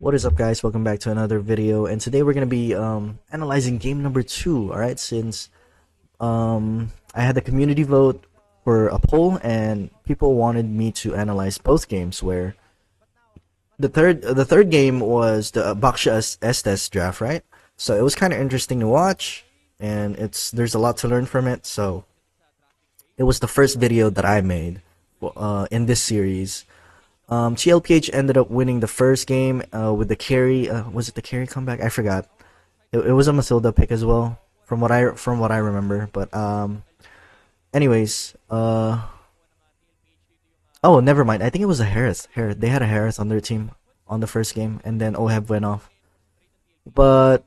What is up, guys? Welcome back to another video, and today we're gonna be analyzing game number 2. All right, since I had the community vote for a poll, and people wanted me to analyze both games. Where the third game was the Baksha Estes draft, right? So it was kind of interesting to watch, and there's a lot to learn from it. So it was the first video that I made in this series. Tlph ended up winning the first game with the carry. Was it the carry comeback? I forgot. It was a Matilda pick as well, from what I remember. But anyways, oh, never mind. I think it was a Harris. They had a Harris on their team on the first game, and then Oheb went off. But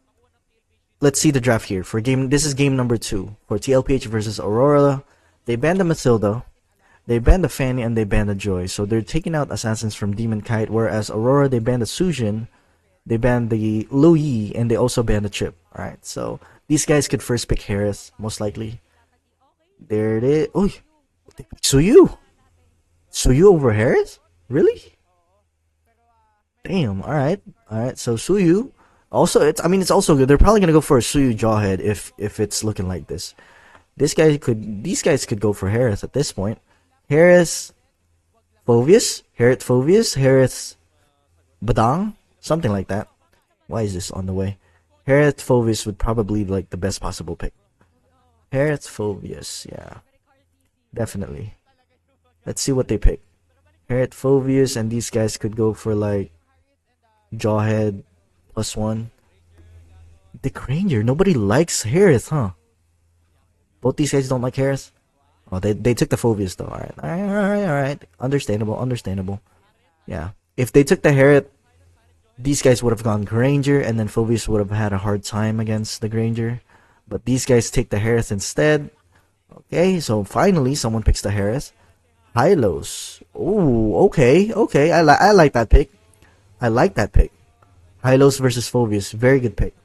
let's see the draft here for game. This is game number 2 for Tlph versus Aurora. They banned the Matilda. They banned the Fanny and they banned the Joy. So they're taking out assassins from Demon Kite, whereas Aurora, they banned the Sujin, they banned the Lu Yi, and they also banned the Chip. Alright, so these guys could first pick Harris, most likely. There it is. Oh, they picked Suyu. Suyu over Harris? Really? Damn, alright. Alright, so Suyu. Also, it's also good. They're probably gonna go for a Suyu Jawhead if it's looking like this. These guys could go for Harris at this point. Harris Fovius, Harris Badang, something like that. Why is this on the way? Harris Fovius would probably be like the best possible pick. Harris Fovius, yeah, definitely. Let's see what they pick. Harris Fovius, and these guys could go for like Jawhead +1. Dick Ranger, nobody likes Harris, huh? Both these guys don't like Harris. Oh, they took the Phobius though. Alright. Understandable. Yeah. If they took the Harriet, these guys would have gone Granger, and then Phobius would have had a hard time against the Granger. But these guys take the Harris instead. Okay, so finally someone picks the Harris. Hylos. Oh, okay. I like that pick. Hylos versus Phobius. Very good pick.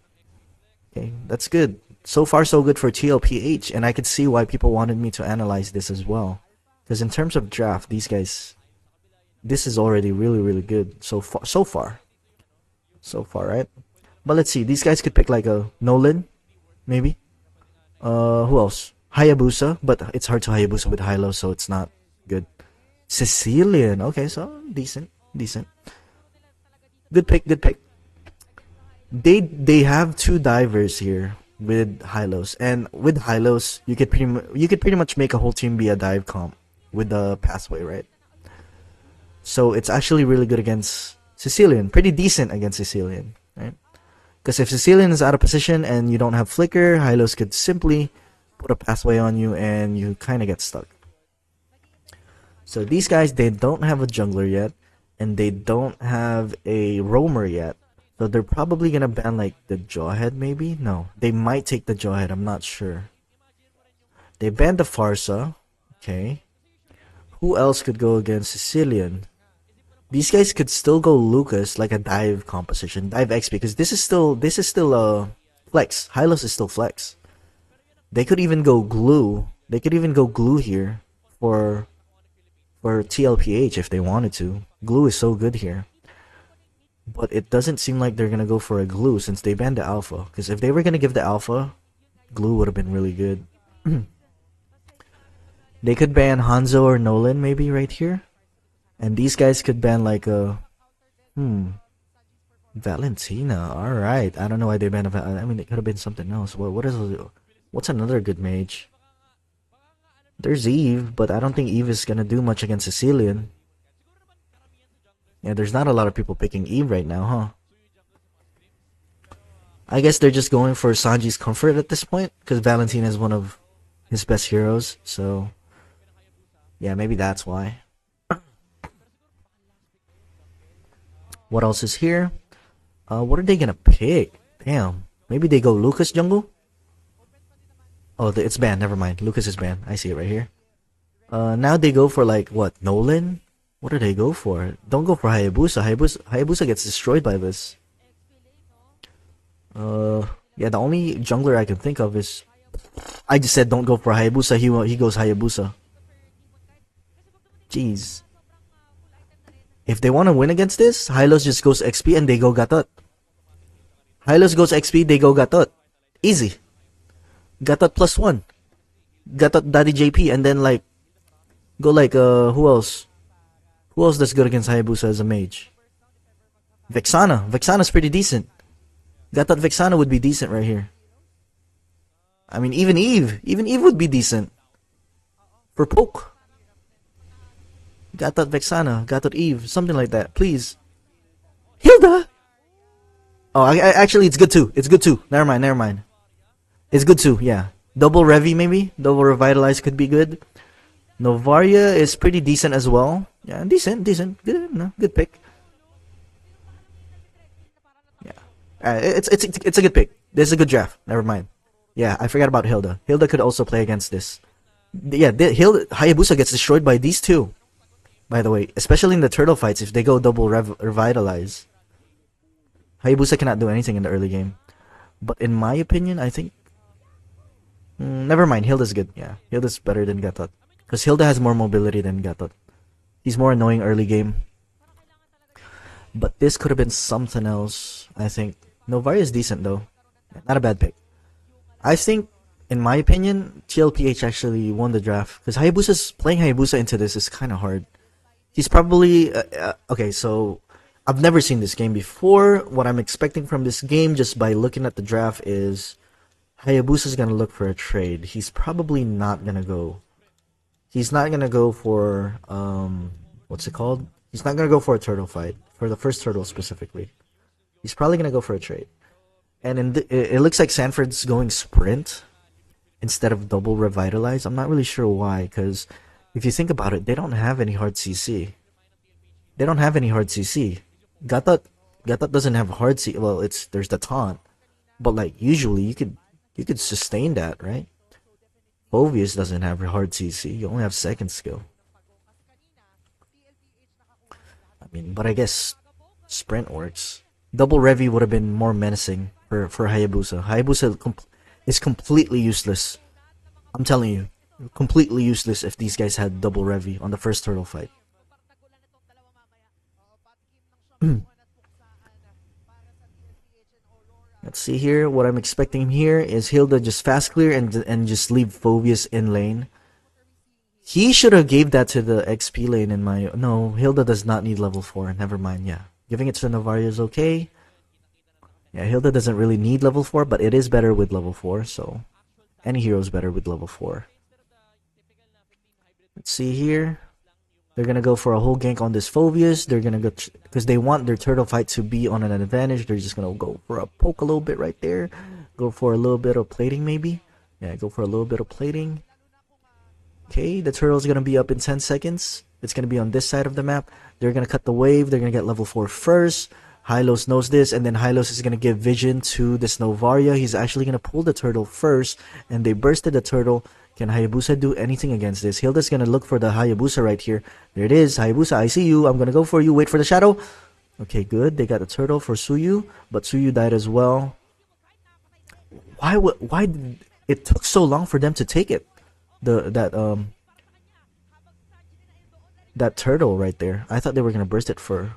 Okay, that's good. So far, so good for Tlph, and I could see why people wanted me to analyze this as well. Because in terms of draft, these guys, this is already really good so far, right? But let's see, these guys could pick like a Nolan, maybe. Who else? Hayabusa, but it's hard to Hayabusa with Hylo, so it's not good. Sicilian, okay, so decent. Good pick. They have 2 divers here with Hylos, and with Hylos you could pretty much make a whole team be a dive comp with the pathway, right? So it's actually really good against Sicilian, pretty decent against Sicilian, right? Because if Sicilian is out of position and you don't have flicker, Hylos could simply put a pathway on you and you kind of get stuck. So these guys, they don't have a jungler yet, and they don't have a roamer yet. So they're probably gonna ban like the Jawhead, maybe? No, they might take the Jawhead, I'm not sure. They banned the Farsa. Okay. Who else could go against Sicilian? These guys could still go Lucas, like a dive composition, dive XP, because this is still flex. Hylos is still flex. They could even go glue. Here for Tlph if they wanted to. Glue is so good here. But it doesn't seem like they're gonna go for a glue since they banned the alpha. Because if they were gonna give the alpha, glue would have been really good. They could ban Hanzo or Nolan maybe right here, and these guys could ban like a Valentina. All right, I don't know why they banned. I mean, it could have been something else. What's another good mage? There's Eve, but I don't think Eve is gonna do much against Sicilian. Yeah, there's not a lot of people picking Eve right now, huh? I guess they're just going for Sanji's comfort at this point, because Valentina is one of his best heroes, so yeah, maybe that's why. What else is here? What are they gonna pick? Damn, maybe they go Lucas jungle? Oh, it's banned, never mind. Lucas is banned. I see it right here. Now they go for like, what, Nolan? What do they go for? Don't go for Hayabusa. Hayabusa gets destroyed by this. Yeah, the only jungler I can think of is... I just said don't go for Hayabusa. He goes Hayabusa. Jeez. If they want to win against this, Hylos just goes XP and they go Gatot. Hylos goes XP, they go Gatot. Easy. Gatot +1. Gatot Daddy JP, and then like go like who else? Who else that's good against Hayabusa as a mage? Vexana. Vexana's pretty decent. Gatot Vexana would be decent right here. I mean, even Eve. Even Eve would be decent. For poke. Gatot Vexana. Gatot Eve. Something like that. Please. Hilda! Oh, actually, it's good too. It's good too. Never mind. It's good too, yeah. Double Revi maybe? Double Revitalize could be good. Novaria is pretty decent as well. Yeah, decent. Good, no, good pick. Yeah. It's a good pick. This is a good draft. Never mind. Yeah, I forgot about Hilda. Hilda could also play against this. Yeah, Hayabusa gets destroyed by these two. By the way, especially in the turtle fights, if they go double revitalize, Hayabusa cannot do anything in the early game. But in my opinion, I think... never mind, Hilda's good. Yeah, Hilda's better than Gatot. Because Hilda has more mobility than Gatot. He's more annoying early game. But this could have been something else, I think. Novaria is decent though. Not a bad pick. I think, in my opinion, Tlph actually won the draft. Because playing Hayabusa into this is kind of hard. He's probably... okay, so... I've never seen this game before. What I'm expecting from this game, just by looking at the draft, is... Hayabusa's gonna look for a trade. He's probably not gonna go... He's not gonna go for... what's it called? He's not gonna go for a turtle fight. For the first turtle specifically. He's probably gonna go for a trade. And it looks like Sanford's going sprint instead of double revitalize. I'm not really sure why, because if you think about it, they don't have any hard CC. They don't have any hard CC. Gatot doesn't have hard CC. Well, there's the taunt, but like usually you could sustain that, right? Phoveus doesn't have hard CC. You only have second skill. I mean, but I guess sprint works. Double Revi would have been more menacing for Hayabusa. Hayabusa is completely useless. I'm telling you, completely useless if these guys had double Revi on the first turtle fight. Let's see here. What I'm expecting here is Hilda just fast clear and just leave Phoveus in lane. He should have gave that to the XP lane in my... No, Hilda does not need level 4. Never mind, yeah. Giving it to Novaria is okay. Yeah, Hilda doesn't really need level 4, but it is better with level 4, so... Any hero is better with level 4. Let's see here. They're gonna go for a whole gank on this Phoveus. They're gonna go... Because they want their turtle fight to be on an advantage. They're just gonna go for a poke a little bit right there. Go for a little bit of plating maybe. Yeah, go for a little bit of plating. Okay, the turtle's gonna be up in 10 seconds. It's gonna be on this side of the map. They're gonna cut the wave. They're gonna get level 4 first. Hylos knows this, and then Hylos is gonna give vision to this Novaria. He's actually gonna pull the turtle first, and they bursted the turtle. Can Hayabusa do anything against this? Hilda's gonna look for the Hayabusa right here. There it is. Hayabusa, I see you. I'm gonna go for you. Wait for the shadow. Okay, good. They got the turtle for Suyu, but Suyu died as well. Why did it took so long for them to take it? That turtle right there. I thought they were gonna burst it for...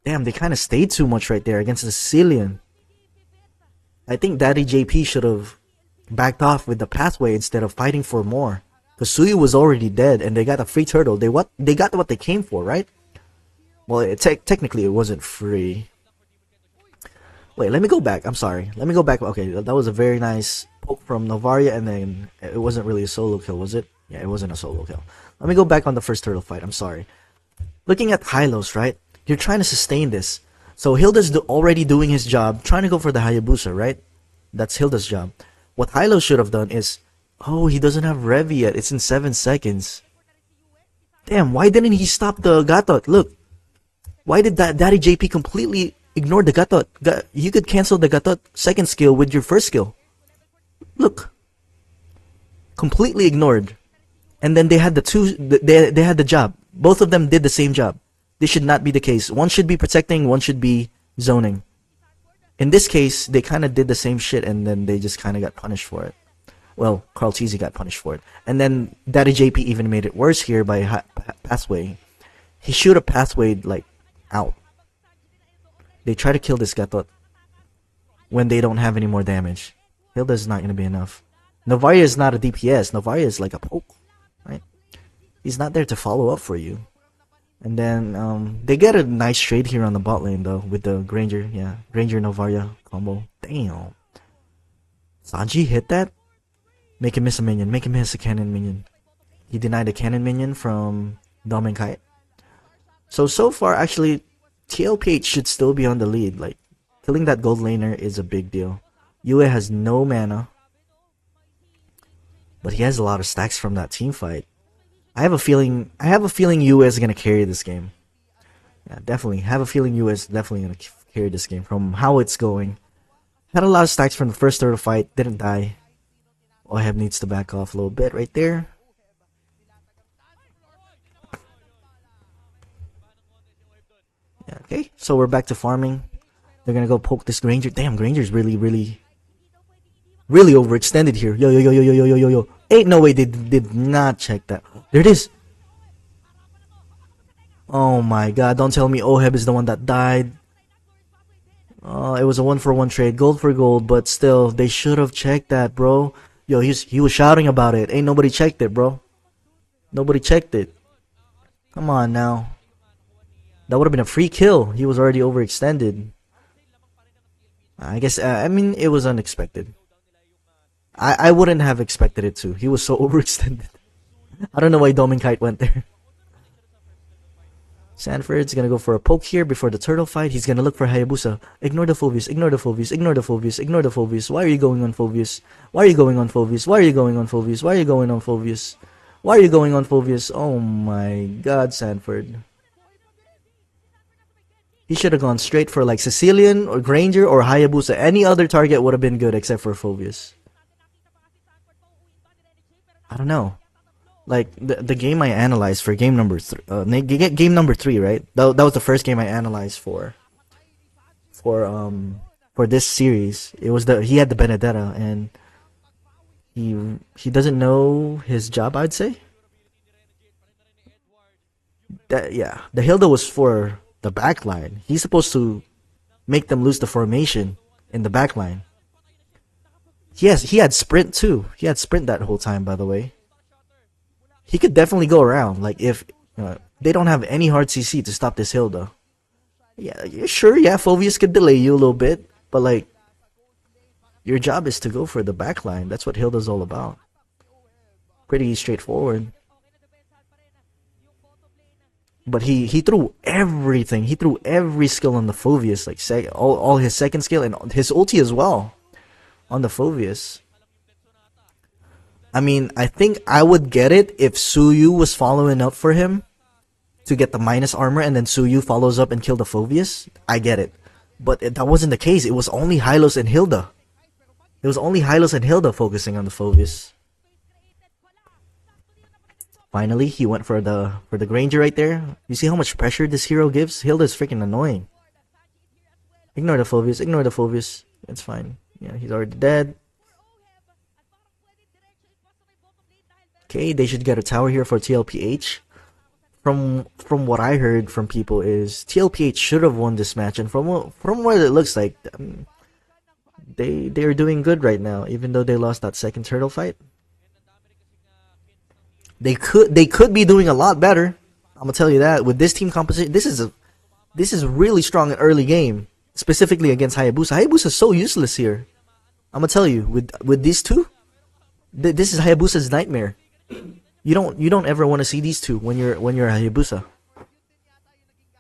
Damn, they kind of stayed too much right there against the Sicilian. I think Daddy JP should have backed off with the pathway instead of fighting for more. Because Suyu was already dead and they got a free turtle. They got what they came for, right? Well, technically it wasn't free. Wait, let me go back. I'm sorry. Let me go back. Okay, that was a very nice poke from Novaria, and then it wasn't really a solo kill, was it? Yeah, it wasn't a solo kill. Let me go back on the first turtle fight. I'm sorry. Looking at Hylos, right? You're trying to sustain this. So Hilda's already doing his job, trying to go for the Hayabusa, right? That's Hilda's job. What Hylos should have done is... Oh, he doesn't have Revi yet. It's in 7 seconds. Damn, why didn't he stop the Gatot? Look. Why did that Daddy JP completely ignore the Gatot? You could cancel the Gatot second skill with your first skill. Look. Completely ignored. And then they had they had the job. Both of them did the same job. This should not be the case. One should be protecting, one should be zoning. In this case, they kind of did the same shit and then they just kind of got punished for it. Well, Carl Cheesy got punished for it. And then Daddy JP even made it worse here by pathway. He shoot a pathway like out. They try to kill this Gatot when they don't have any more damage. Hilda's not gonna be enough. Novaria is not a DPS. Novaria is like a poke, right? He's not there to follow up for you. And then they get a nice trade here on the bot lane though with the Granger, yeah, Granger Novaria combo. Damn. Sanji hit that? Make him miss a minion. Make him miss a cannon minion. He denied a cannon minion from Dom and Kite. So far, actually, Tlph should still be on the lead. Like, killing that gold laner is a big deal. Yue has no mana, but he has a lot of stacks from that team fight. I have a feeling Yue is gonna carry this game. Yeah, definitely. Have a feeling Yue is definitely gonna carry this game from how it's going. Had a lot of stacks from the first turtle fight, didn't die. Oheb needs to back off a little bit right there. Yeah, okay, so we're back to farming. They're gonna go poke this Granger. Damn, Granger's really overextended here. Yo. Ain't no way they did not check that. There it is. Oh my god, don't tell me Oheb is the one that died. It was a 1-for-1 trade, gold for gold, but still, they should have checked that, bro. Yo, he was shouting about it. Ain't nobody checked it, bro. Nobody checked it. Come on now. That would have been a free kill. He was already overextended. I guess, I mean, it was unexpected. I wouldn't have expected it to. He was so overextended. I don't know why Dominkite went there. Sanford's gonna go for a poke here before the turtle fight. He's gonna look for Hayabusa. Ignore the Phobius, ignore the Phobius, ignore the Phobius, ignore the Phobius. Why are you going on Phobius? Why are you going on Phobius? Why are you going on Phobius? Why are you going on Phobius? Why are you going on Phobius? Oh my god, Sanford. He should have gone straight for like Sicilian or Granger or Hayabusa. Any other target would have been good except for Phobius. I don't know. Like the game I analyzed for game number game number 3, right? That was the first game I analyzed for this series. It was he had the Benedetta and he doesn't know his job, I'd say. Yeah, the Hilda was for the backline. He's supposed to make them lose the formation in the backline. He had sprint too. He had sprint that whole time, by the way. He could definitely go around. Like if they don't have any hard CC to stop this Hilda. Yeah, sure. Yeah, Phobius could delay you a little bit, but like your job is to go for the backline. That's what Hilda's all about. Pretty straightforward. But he threw everything. He threw every skill on the Phobius, like all his second skill and his ulti as well on the Phobius. I mean, I think I would get it if Suyu was following up for him to get the minus armor and then Suyu follows up and kill the Phobius. I get it. But that wasn't the case. It was only Hylos and Hilda. It was only Hylos and Hilda focusing on the Phobius. Finally, he went for the Granger right there. You see how much pressure this hero gives? Hilda's freaking annoying. Ignore the Phobius. Ignore the Phobius. It's fine. Yeah, he's already dead. Okay, they should get a tower here for Tlph. From what I heard from people is Tlph should have won this match, and from what it looks like, they are doing good right now, even though they lost that second turtle fight. They could be doing a lot better. I'm gonna tell you that with this team composition. This is really strong in early game, specifically against Hayabusa. Hayabusa is so useless here. I'm gonna tell you with these two, this is Hayabusa's nightmare. You don't ever want to see these two when you're Hayabusa.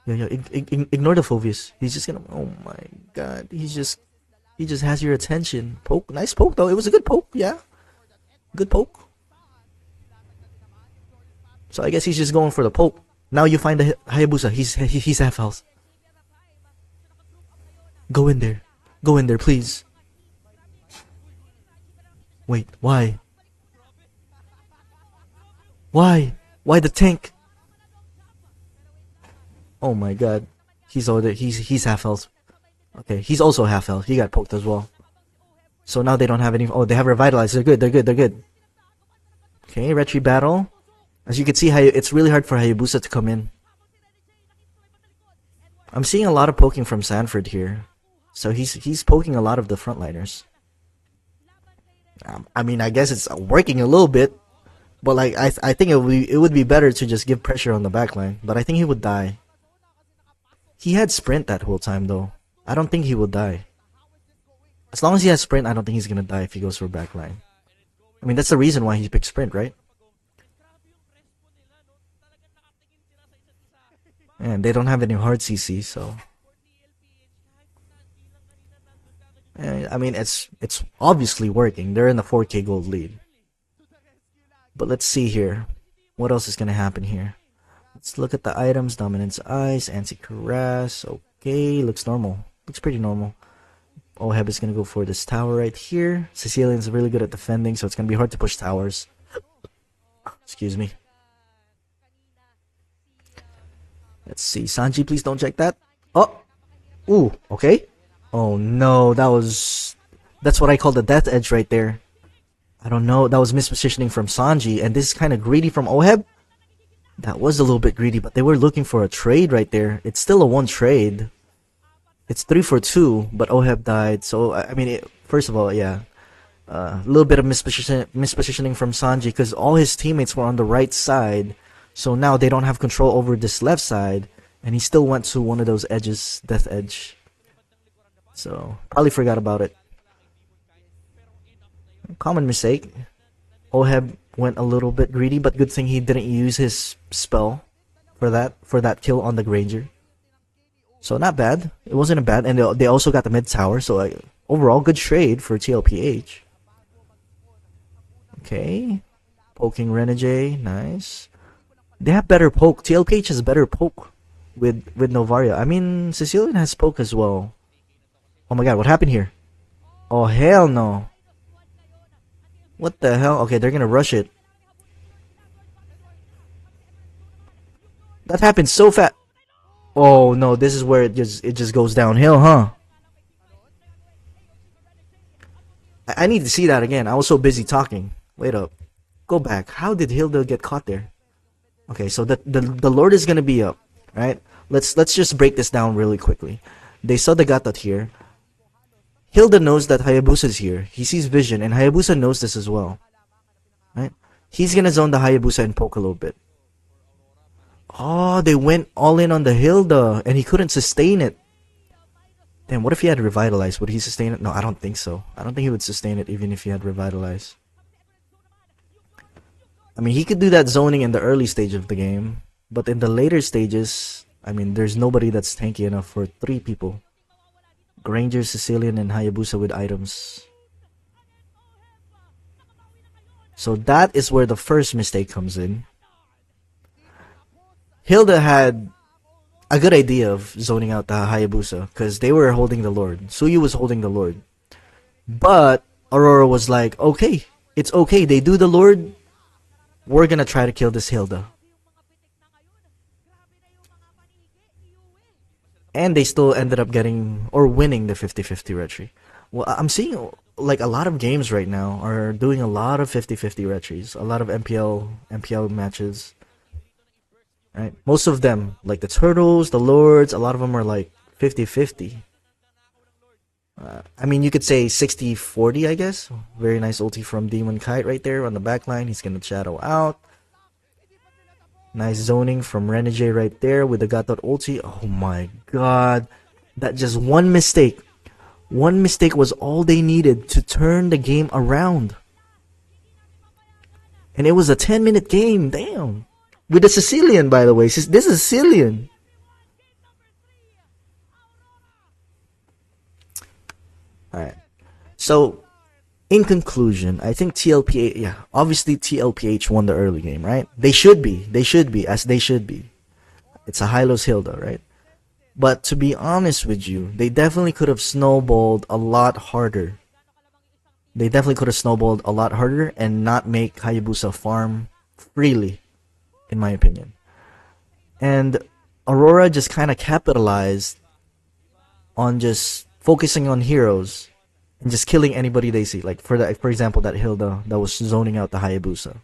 Yeah, ignore the Phobius. He's just gonna. Oh my god, he just has your attention. Poke, nice poke though. It was a good poke. Yeah, good poke. So I guess he's just going for the poke. Now you find the Hayabusa. He's half health. Go in there, please. Wait, why? Why the tank? Oh my god, he's half health. Okay, he's also half health. He got poked as well. So now they don't have any. Oh, they have revitalized. They're good. Okay, retry battle. As you can see, it's really hard for Hayabusa to come in. I'm seeing a lot of poking from Sanford here. So he's poking a lot of the frontliners. I mean, I guess it's working a little bit, but like I think it would be better to just give pressure on the backline. But I think he would die. He had sprint that whole time though. I don't think he will die. As long as he has sprint, I don't think he's gonna die if he goes for backline. I mean, that's the reason why he picked sprint, right? And they don't have any hard CC, so I mean, it's obviously working. They're in the 4K gold lead. But let's see here. What else is gonna happen here? Let's look at the items. Dominance Ice, Anti-Caress. Okay, looks normal. Looks pretty normal. Oheb is gonna go for this tower right here. Sicilian's really good at defending, so it's gonna be hard to push towers. Excuse me. Let's see. Sanji, please don't check that. Oh! Ooh, okay. Oh no, that's what I call the death edge right there. I don't know, that was mispositioning from Sanji, and this is kind of greedy from Oheb. That was a little bit greedy, but they were looking for a trade right there. It's still a one trade. It's 3 for 2, but Oheb died, so I mean, first of all, yeah. A little bit of mispositioning from Sanji, because all his teammates were on the right side, so now they don't have control over this left side, and he still went to one of those edges, death edge. So, probably forgot about it. Common mistake. Oheb went a little bit greedy, but good thing he didn't use his spell for that kill on the Granger. So not bad. It wasn't a bad, and they also got the mid tower. So overall, good trade for Tlph. Okay, poking Renegade, nice. They have better poke. Tlph has better poke with Novaria. I mean, Sicilian has poke as well. Oh my god, what happened here? Oh hell no. What the hell? Okay, they're gonna rush it. That happened so fast. Oh no, this is where it just goes downhill, huh? I need to see that again. I was so busy talking. Wait up. Go back. How did Hilda get caught there? Okay, so the Lord is gonna be up, right? Let's just break this down really quickly. They saw the Gatot here. Hilda knows that Hayabusa is here. He sees vision, and Hayabusa knows this as well. Right? He's gonna zone the Hayabusa and poke a little bit. Oh, they went all in on the Hilda, and he couldn't sustain it. Damn, what if he had Revitalize? Would he sustain it? No, I don't think so. I don't think he would sustain it even if he had Revitalize. I mean, he could do that zoning in the early stage of the game, but in the later stages, I mean, there's nobody that's tanky enough for 3 people. Granger, Sicilian, and Hayabusa with items. So that is where the first mistake comes in. Hilda had a good idea of zoning out the Hayabusa because they were holding the Lord. Suyu was holding the Lord. But Aurora was like, okay, it's okay. They do the Lord. We're gonna try to kill this Hilda. And they still ended up getting or winning the 50-50 retry. Well, I'm seeing like a lot of games right now are doing a lot of 50-50 retries. A lot of MPL matches. Right? Most of them, like the Turtles, the Lords, a lot of them are like 50-50. I mean, you could say 60-40, I guess. Very nice ulti from Demon Kite right there on the back line. He's gonna shadow out. Nice zoning from Renegade right there with the Gatot ulti. Oh my god. That just one mistake. One mistake was all they needed to turn the game around. And it was a 10-minute game. Damn. With a Sicilian, by the way. This is Sicilian. Alright. So, in conclusion, I think TLPH, yeah, obviously TLPH won the early game, right? They should be, as they should be. It's a Hylos Hilda, right? But to be honest with you, they definitely could have snowballed a lot harder. They definitely could have snowballed a lot harder and not make Hayabusa farm freely, in my opinion. And Aurora just kind of capitalized on just focusing on heroes and just killing anybody they see. Like for example, that Hilda that was zoning out the Hayabusa.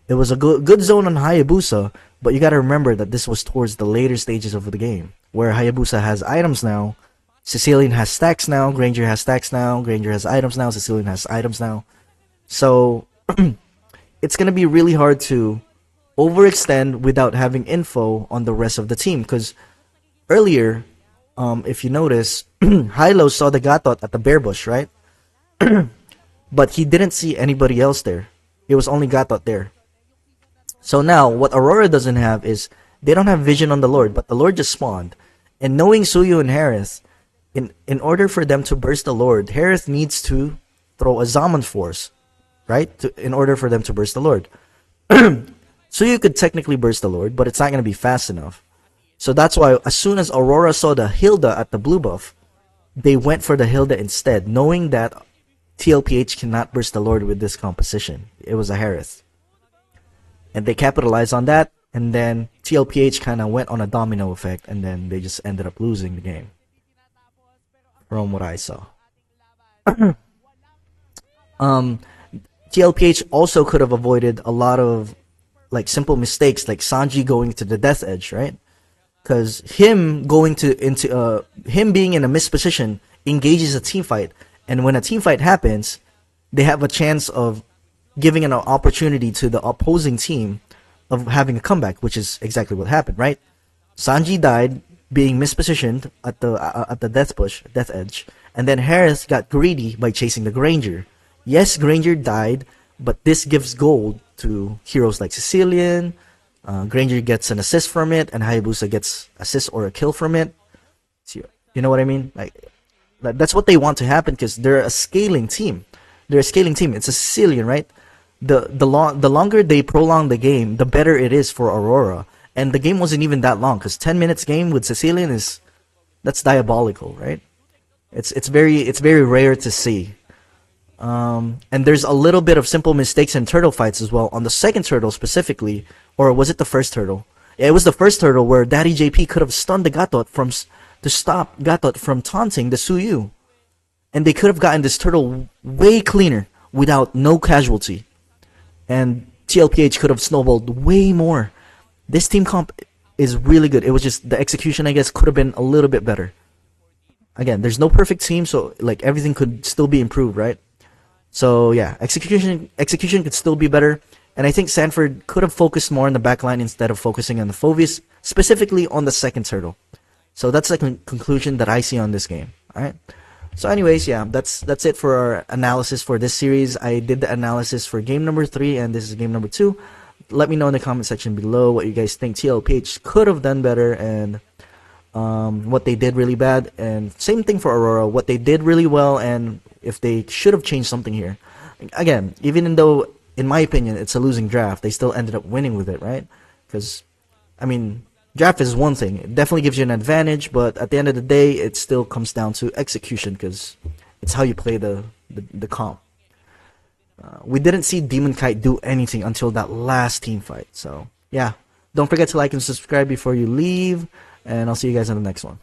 It was a good zone on Hayabusa, but you gotta remember that this was towards the later stages of the game. where Hayabusa has items now, Sicilian has stacks now, Granger has stacks now, Granger has items now, Sicilian has items now. So it's gonna be really hard to overextend without having info on the rest of the team. Because earlier, if you notice, Hilo saw the Gatot at the bear bush, right? But he didn't see anybody else there. It was only Gatot there. So now, what Aurora doesn't have is, they don't have vision on the Lord, but the Lord just spawned. And knowing Suyu and Harith, in order for them to burst the Lord, Harith needs to throw a Zaman Force, right? In order for them to burst the Lord. Suyu could technically burst the Lord, but it's not going to be fast enough. So that's why, as soon as Aurora saw the Hilda at the blue buff, they went for the Hilda instead, knowing that Tlph cannot burst the Lord with this composition. It was a Harith. And they capitalized on that, and then Tlph kind of went on a domino effect, and then they just ended up losing the game. From what I saw. Tlph also could have avoided a lot of like simple mistakes, like Sanji going to the death edge, right? Because him going into him being in a missed position engages a team fight, and when a team fight happens, they have a chance of giving an opportunity to the opposing team of having a comeback, which is exactly what happened, right? Sanji died being mispositioned at the death edge, and then Harith got greedy by chasing the Granger. Yes, Granger died, but this gives gold to heroes like Sicilian. Granger gets an assist from it, and Hayabusa gets assist or a kill from it. So, you know what I mean? Like that's what they want to happen, because they're a scaling team. They're a scaling team. It's a Sicilian, right? The longer they prolong the game, the better it is for Aurora. And the game wasn't even that long, because 10 minutes game with Sicilian that's diabolical, right? It's very rare to see. And there's a little bit of simple mistakes in turtle fights as well. On the second turtle specifically, or was it the first turtle? Yeah, it was the first turtle where Daddy JP could have stunned the Gatot to stop Gatot from taunting the Suyu. And they could have gotten this turtle way cleaner without no casualty. And Tlph could have snowballed way more. This team comp is really good. It was just the execution, I guess, could have been a little bit better. Again, there's no perfect team, so like everything could still be improved, right? So yeah, execution could still be better. And I think Sanford could have focused more on the backline instead of focusing on the Phoveus, specifically on the second turtle. So that's the conclusion that I see on this game. Alright. So anyways, yeah, that's it for our analysis for this series. I did the analysis for game number 3, and this is game number 2. Let me know in the comment section below what you guys think Tlph could have done better, and what they did really bad, and same thing for Aurora, what they did really well, and if they should have changed something here. Again, even though, in my opinion, it's a losing draft, they still ended up winning with it, right? Because, I mean, draft is one thing. It definitely gives you an advantage, but at the end of the day, it still comes down to execution, because it's how you play the comp. We didn't see Demon Kite do anything until that last team fight. So, yeah. Don't forget to like and subscribe before you leave, and I'll see you guys in the next one.